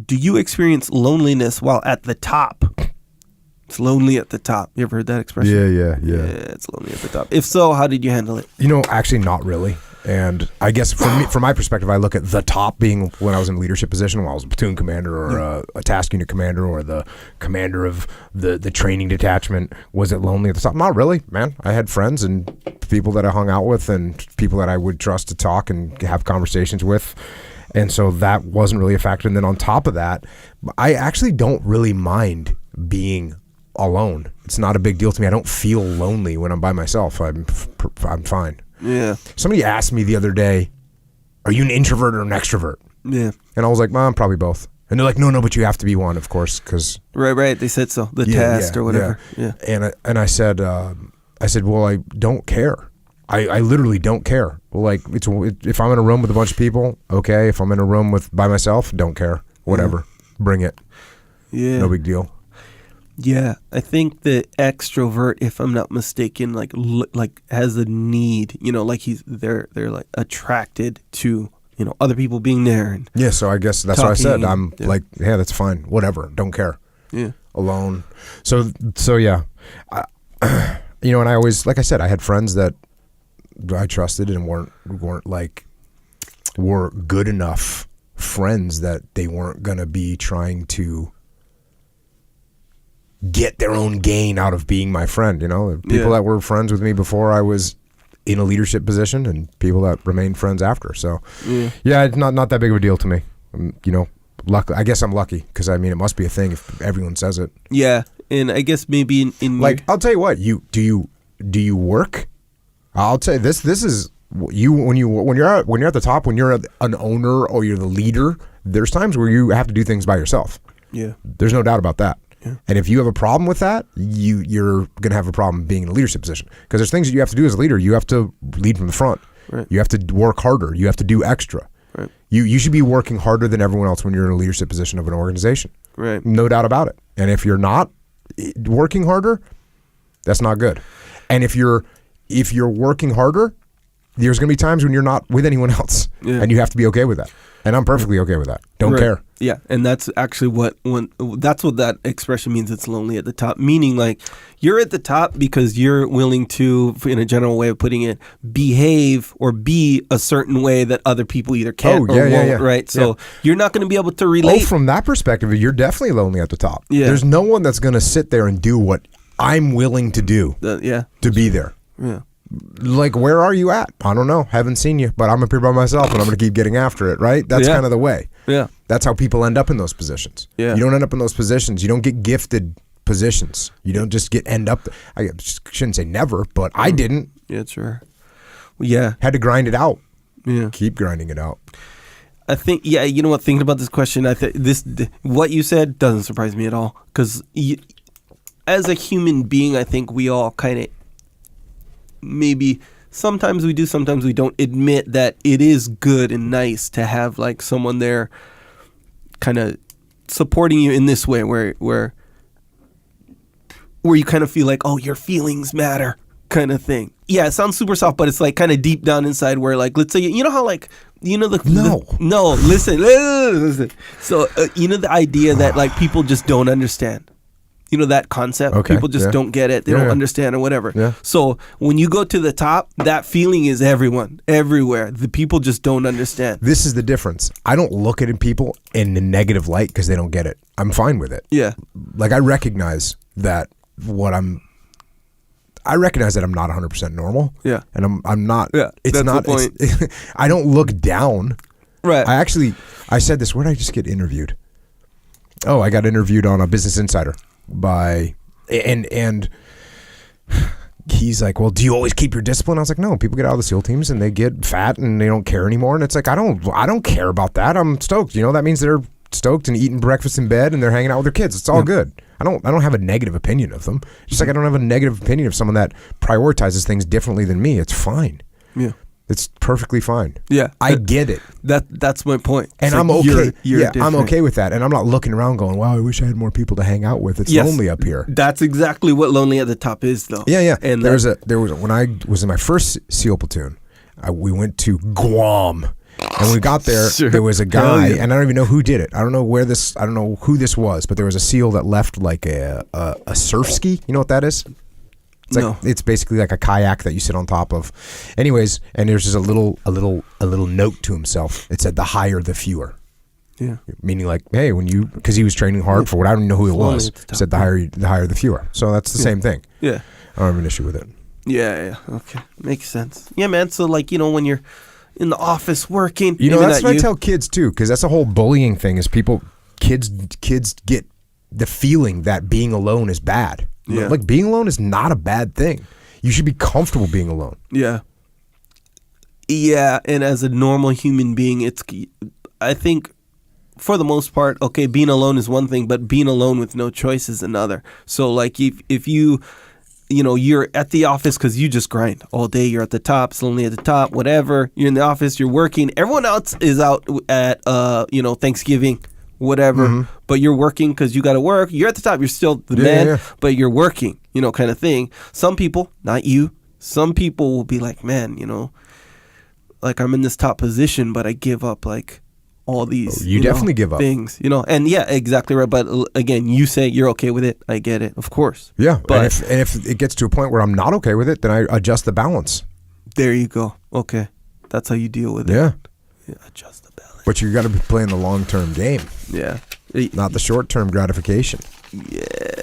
do you experience loneliness while at the top? It's lonely at the top. You ever heard that expression? Yeah, It's lonely at the top. If so, how did you handle it? Actually not really. And I guess from my perspective, I look at the top being when I was in a leadership position, when I was a platoon commander or a task unit commander or the commander of the training detachment. Was it lonely at the top? Not really, man. I had friends and people that I hung out with and people that I would trust to talk and have conversations with. And so that wasn't really a factor. And then on top of that, I actually don't really mind being alone. It's not a big deal to me. I don't feel lonely when I'm by myself. I'm fine. Yeah. Somebody asked me the other day, are you an introvert or an extrovert? Yeah. And I was like, I'm probably both. And they're like, no, but you have to be one, of course, because right. They said so. The test or whatever. Yeah. And I said, well, I don't care. I literally don't care. Like, if I'm in a room with a bunch of people, okay. If I'm in a room by myself, don't care. Whatever, bring it. Yeah. No big deal. Yeah, I think the extrovert, if I'm not mistaken, like has a need, like they're like attracted to, other people being there. And yeah, so I guess that's what I said. I'm like, yeah, that's fine. Whatever. Don't care. Yeah. Alone. So yeah. And I always, like I said, I had friends that I trusted and were good enough friends that they weren't going to be trying to get their own gain out of being my friend. People that were friends with me before I was in a leadership position and people that remained friends after. So it's not that big of a deal to me. Lucky, I guess I'm lucky because it must be a thing if everyone says it. Yeah. And I guess maybe in I'll tell you what, do you work? I'll tell you this is when you're at the top, when you're an owner or you're the leader, there's times where you have to do things by yourself. Yeah. There's no doubt about that. Yeah. And if you have a problem with that, you're going to have a problem being in a leadership position because there's things that you have to do as a leader. You have to lead from the front. Right. You have to work harder. You have to do extra. Right. You should be working harder than everyone else when you're in a leadership position of an organization. Right. No doubt about it. And if you're not working harder, that's not good. And if you're working harder, there's going to be times when you're not with anyone else, and you have to be okay with that. And I'm perfectly okay with that. Don't care. Yeah, and that's actually that's what that expression means. It's lonely at the top, meaning like you're at the top because you're willing to, in a general way of putting it, behave or be a certain way that other people either can or won't. Right, so you're not going to be able to relate. From that perspective, you're definitely lonely at the top. Yeah. There's no one that's going to sit there and do what I'm willing to do. To be there. Yeah. Like, where are you at? I don't know. Haven't seen you, but I'm up here by myself and I'm going to keep getting after it, right? That's kind of the way. Yeah. That's how people end up in those positions. Yeah. You don't end up in those positions. You don't get gifted positions. You don't just end up. I shouldn't say never, but I didn't. Yeah, sure. Yeah. Had to grind it out. Yeah. Keep grinding it out. I think, you know what, thinking about this question, what you said doesn't surprise me at all. Because as a human being, I think we all kind of, maybe sometimes we do, sometimes we don't, admit that it is good and nice to have like someone there kind of supporting you in this way where you kind of feel like, oh, your feelings matter kind of thing. Yeah, it sounds super soft, but it's like kind of deep down inside where, like, let's say, how like, listen. So, the idea that like people just don't understand. That concept. Okay, people just don't get it. They don't understand or whatever. Yeah. So when you go to the top, that feeling is everywhere. The people just don't understand. This is the difference. I don't look at people in a negative light because they don't get it. I'm fine with it. Yeah. Like, I recognize that I recognize that I'm not 100% normal. Yeah. And I'm not. Yeah. It's that's not. The point. I don't look down. Right. I said this. Where did I just get interviewed? Oh, I got interviewed on a Business Insider. And he's like, well, do you always keep your discipline? I was like, no, people get out of the SEAL teams and they get fat and they don't care anymore. And it's like, I don't care about that. I'm stoked. That means they're stoked and eating breakfast in bed and they're hanging out with their kids. It's all good. I don't have a negative opinion of them. Just like I don't have a negative opinion of someone that prioritizes things differently than me. It's fine. Yeah. It's perfectly fine. Yeah. I get it. That's my point. And I'm okay. I'm okay with that. And I'm not looking around going, wow, I wish I had more people to hang out with. It's lonely up here. That's exactly what lonely at the top is, though. Yeah. And there was when I was in my first SEAL platoon, we went to Guam. And when we got there, Sure. there was a guy, Hell yeah. and I don't even know who did it. I don't know who this was, but there was a seal that left like a surf ski. You know what that is? It's like, No. it's basically like a kayak that you sit on top of. Anyways, and there's just a little note to himself. It said, "The higher, the fewer." Yeah. Meaning like, hey, because he was training hard for what I don't even know who it Slowly was. at the He top. said, the higher, the fewer. So that's the same thing. Yeah. I don't have an issue with it. Yeah. Okay. Makes sense. Yeah, man. So like, when you're in the office working, You know, maybe that's not what I tell kids too, because that's the whole bullying thing. Is kids get the feeling that being alone is bad. Yeah. Like being alone is not a bad thing. You should be comfortable being alone. Yeah. Yeah, and as a normal human being, I think for the most part, okay, being alone is one thing, but being alone with no choice is another. So like if you're at the office because you just grind all day, you're at the top, it's lonely at the top, whatever, you're in the office, you're working, everyone else is out at Thanksgiving, whatever, but you're working because you got to work, you're at the top, you're still the man, but you're working, kind of thing. Some people, not you, some people will be like, man, like I'm in this top position, but I give up like all these you definitely give up things, and yeah, exactly right. But again, you say you're okay with it. I get it, of course. Yeah, but and if it gets to a point where I'm not okay with it, then I adjust the balance. there you go. Okay, that's how you deal with it. Yeah, adjust the balance. but you got to be playing the long-term game, Yeah, not the short-term gratification. yeah.